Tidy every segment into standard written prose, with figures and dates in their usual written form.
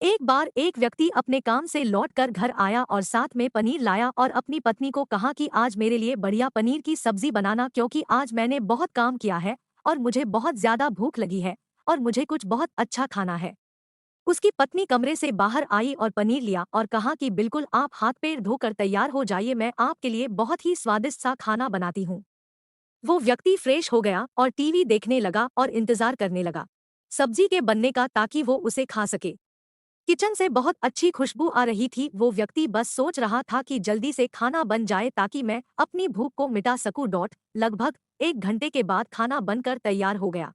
एक बार एक व्यक्ति अपने काम से लौटकर घर आया और साथ में पनीर लाया और अपनी पत्नी को कहा कि आज मेरे लिए बढ़िया पनीर की सब्जी बनाना, क्योंकि आज मैंने बहुत काम किया है और मुझे बहुत ज्यादा भूख लगी है और मुझे कुछ बहुत अच्छा खाना है। उसकी पत्नी कमरे से बाहर आई और पनीर लिया और कहा कि बिल्कुल, आप हाथ पैर धोकर तैयार हो जाइए, मैं आपके लिए बहुत ही स्वादिष्ट सा खाना बनाती हूँ। वो व्यक्ति फ्रेश हो गया और टीवी देखने लगा और इंतजार करने लगा सब्जी के बनने का, ताकि वो उसे खा सके। किचन से बहुत अच्छी खुशबू आ रही थी। वो व्यक्ति बस सोच रहा था कि जल्दी से खाना बन जाए ताकि मैं अपनी भूख को मिटा सकूं। लगभग 1 घंटे के बाद खाना बनकर तैयार हो गया।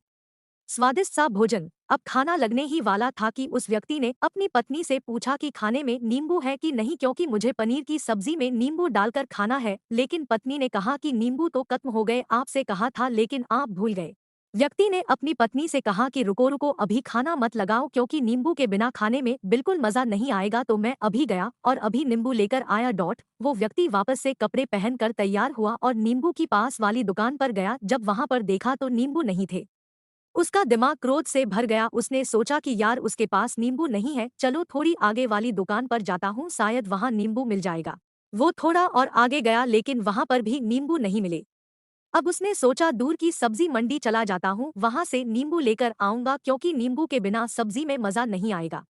स्वादिष्ट सा भोजन अब खाना लगने ही वाला था कि उस व्यक्ति ने अपनी पत्नी से पूछा कि खाने में नींबू है कि नहीं, क्योंकि मुझे पनीर की सब्जी में नींबू डालकर खाना है। लेकिन पत्नी ने कहा कि नींबू तो खत्म हो गए, आपसे कहा था लेकिन आप भूल गए। व्यक्ति ने अपनी पत्नी से कहा कि रुको रुको, अभी खाना मत लगाओ, क्योंकि नींबू के बिना खाने में बिल्कुल मजा नहीं आएगा। तो मैं अभी गया और अभी नींबू लेकर आया। वो व्यक्ति वापस से कपड़े पहनकर तैयार हुआ और नींबू की पास वाली दुकान पर गया। जब वहां पर देखा तो नींबू नहीं थे। उसका दिमाग क्रोध से भर गया। उसने सोचा कि यार, उसके पास नींबू नहीं है, चलो थोड़ी आगे वाली दुकान पर जाता हूँ, शायद वहां नींबू मिल जाएगा। वो थोड़ा और आगे गया लेकिन वहां पर भी नींबू नहीं मिले। अब उसने सोचा दूर की सब्जी मंडी चला जाता हूँ, वहां से नींबू लेकर आऊंगा, क्योंकि नींबू के बिना सब्जी में मजा नहीं आएगा।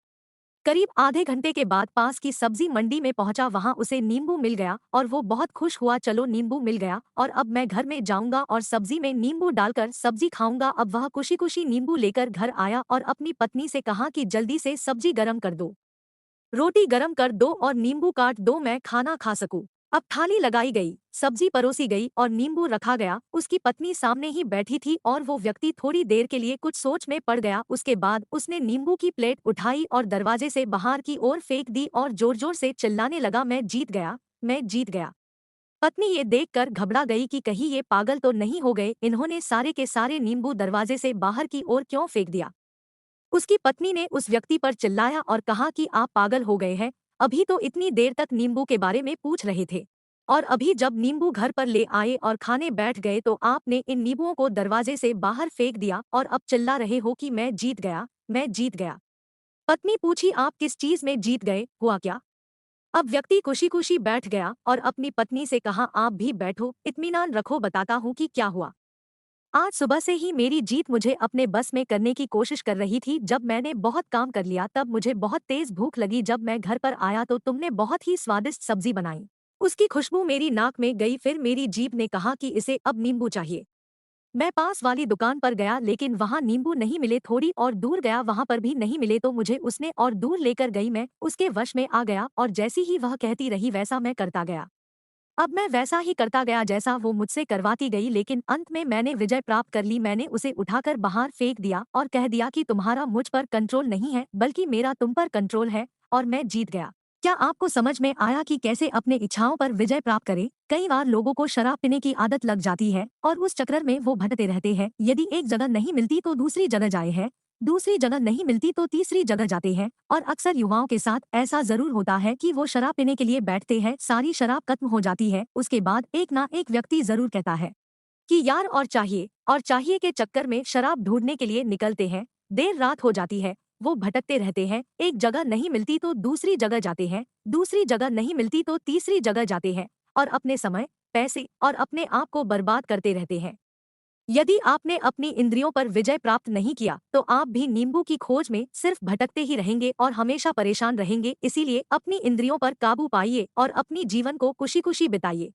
करीब आधे घंटे के बाद पास की सब्जी मंडी में पहुंचा, वहां उसे नींबू मिल गया और वो बहुत खुश हुआ। चलो, नींबू मिल गया और अब मैं घर में जाऊंगा और सब्जी में नींबू डालकर सब्जी खाऊंगा। अब वह खुशी खुशी नींबू लेकर घर आया और अपनी पत्नी से कहा कि जल्दी से सब्जी गरम कर दो, रोटी गरम कर दो और नींबू काट दो, मैं खाना खा सकूं। अब थाली लगाई गई, सब्जी परोसी गई और नींबू रखा गया। उसकी पत्नी सामने ही बैठी थी और वो व्यक्ति थोड़ी देर के लिए कुछ सोच में पड़ गया। उसके बाद उसने नींबू की प्लेट उठाई और दरवाजे से बाहर की ओर फेंक दी और जोर जोर से चिल्लाने लगा, मैं जीत गया, मैं जीत गया। पत्नी ये देखकर घबरा गई कि कहीं ये पागल तो नहीं हो गए, इन्होंने सारे के सारे नींबू दरवाजे से बाहर की ओर क्यों फेंक दिया। उसकी पत्नी ने उस व्यक्ति पर चिल्लाया और कहा कि आप पागल हो गए हैं, अभी तो इतनी देर तक नींबू के बारे में पूछ रहे थे और अभी जब नींबू घर पर ले आए और खाने बैठ गए तो आपने इन नींबुओं को दरवाजे से बाहर फेंक दिया और अब चिल्ला रहे हो कि मैं जीत गया, मैं जीत गया। पत्नी पूछी, आप किस चीज में जीत गए, हुआ क्या। अब व्यक्ति खुशी खुशी बैठ गया और अपनी पत्नी से कहा, आप भी बैठो, इत्मीनान रखो, बताता हूँ कि क्या हुआ। आज सुबह से ही मेरी जीत मुझे अपने बस में करने की कोशिश कर रही थी। जब मैंने बहुत काम कर लिया तब मुझे बहुत तेज भूख लगी। जब मैं घर पर आया तो तुमने बहुत ही स्वादिष्ट सब्जी बनाई। उसकी खुशबू मेरी नाक में गई। फिर मेरी जीभ ने कहा कि इसे अब नींबू चाहिए। मैं पास वाली दुकान पर गया लेकिन वहां नींबू नहीं मिले। थोड़ी और दूर गया, वहां पर भी नहीं मिले तो मुझे उसने और दूर लेकर गई। मैं उसके वश में आ गया और जैसी ही वह कहती रही वैसा मैं करता गया। अब मैं वैसा ही करता गया जैसा वो मुझसे करवाती गई, लेकिन अंत में मैंने विजय प्राप्त कर ली। मैंने उसे उठाकर बाहर फेंक दिया और कह दिया कि तुम्हारा मुझ पर कंट्रोल नहीं है, बल्कि मेरा तुम पर कंट्रोल है और मैं जीत गया। क्या आपको समझ में आया कि कैसे अपने इच्छाओं पर विजय प्राप्त करें? कई बार लोगों को शराब पीने की आदत लग जाती है और उस चक्कर में वो भटकते रहते हैं। यदि एक जगह नहीं मिलती तो दूसरी जगह जाए हैं, दूसरी जगह नहीं मिलती तो तीसरी जगह जाते हैं। और अक्सर युवाओं के साथ ऐसा जरूर होता है कि वो शराब पीने के लिए बैठते हैं, सारी शराब खत्म हो जाती है, उसके बाद एक ना एक व्यक्ति जरूर कहता है कि यार और चाहिए के चक्कर में शराब ढूंढने के लिए निकलते हैं। देर रात हो जाती है, वो भटकते रहते हैं, एक जगह नहीं मिलती तो दूसरी जगह जाते हैं, दूसरी जगह नहीं मिलती तो तीसरी जगह जाते हैं और अपने समय, पैसे और अपने आप को बर्बाद करते रहते हैं। यदि आपने अपनी इंद्रियों पर विजय प्राप्त नहीं किया तो आप भी नींबू की खोज में सिर्फ भटकते ही रहेंगे और हमेशा परेशान रहेंगे। इसीलिए अपनी इंद्रियों पर काबू पाइए और अपनी जीवन को खुशी खुशी बिताइए।